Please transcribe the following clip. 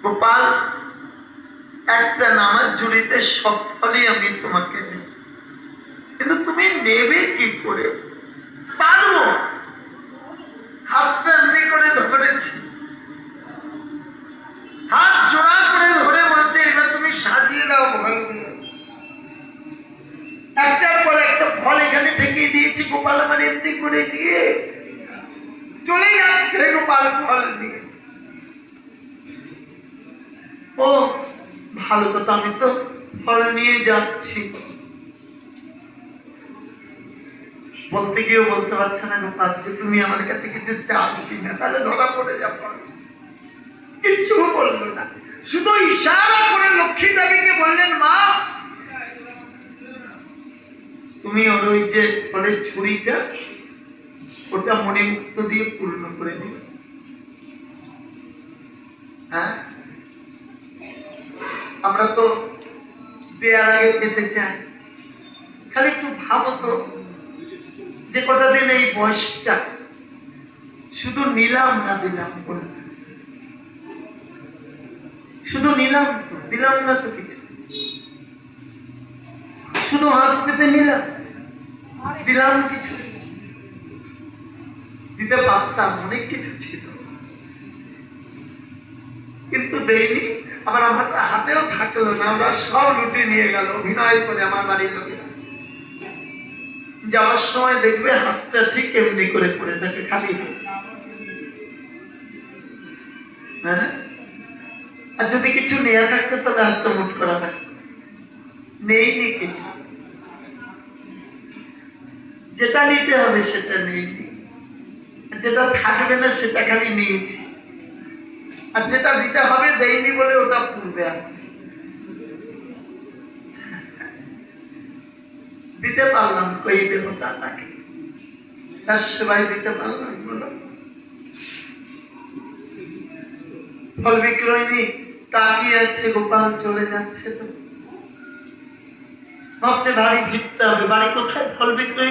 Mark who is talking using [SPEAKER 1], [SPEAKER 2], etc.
[SPEAKER 1] গোপাল, একটা নামাজ ঝুড়িতে সব ফলই আমি তোমাকে দেব, কিন্তু তুমি নেবে কি করে? পারবো? হাতটা এমনি করে ধরেছি, হাত জোড়া করে ধরে বলছে এবার তুমি সাজিয়ে দাও ফল দিয়ে। একটার পর একটা ফল এখানে ঠেকিয়ে দিয়েছি, গোপাল আমার এমনি করে দিয়ে চলে যাচ্ছে। গোপাল ফল দিয়ে, ও ভালো কথা, আমি তো ফল নিয়ে যাচ্ছি। বলতে গিয়েও বলতে পারছে না গোপাল যে তুমি আমার কাছে কিছু চাও কিনা, তাহলে ধরা পড়ে যাবো। কিচ্ছু বললো না, শুধু ইশারা করে লক্ষ্মী দেবীকে বললেন, মা তুমি ওর ওই যে ফলের ছুরিটা, ওটা মণিমুক্ত দিয়ে পূর্ণ করে দিবে। হ্যাঁ, আমরা তো দেয়ার আগে পেতে চাই। খালি একটু ভাবো তো, যে কটা দিন এই বয়সটা শুধু নিলাম না দিলাম বলে, শুধু নিলাম তো দিলাম না তো কিছু, শুধু হাত পেতে নিলাম, দিলাম কিছু? দিতে পারতাম, অনেক কিছু ছিল, কিন্তু দেয়নি। আবার আমার হাতেও থাকলো না, ওরা সব লুটে নিয়ে গেল অভিনয় করে আমার বাড়ির লোকেরা। যাওয়ার সময় দেখবে হাতটা ঠিক এমনি করে পড়ে থাকে, খালি। হ্যাঁ, আর যদি কিছু নেওয়া থাকতো তাহলে হাতটা মুট করা থাকতো, নেইনি কিছু। যেটা নিতে হবে সেটা নেইনি, যেটা থাকবে না সেটা খালি নিয়েছি, আর যেটা দিতে হবে দেয়নি বলে ওটা পূর্বে দিতে পারলাম। কই দেবো তাকে, তার সেবাই দিতে পারলাম বলো। ফল বিক্রয়নি তাকিয়ে আছে, গোপাল চলে যাচ্ছে, তো ভাবছে বাড়ি ফিরতে হবে। বাড়ি কোথায়? ফল বিক্রয়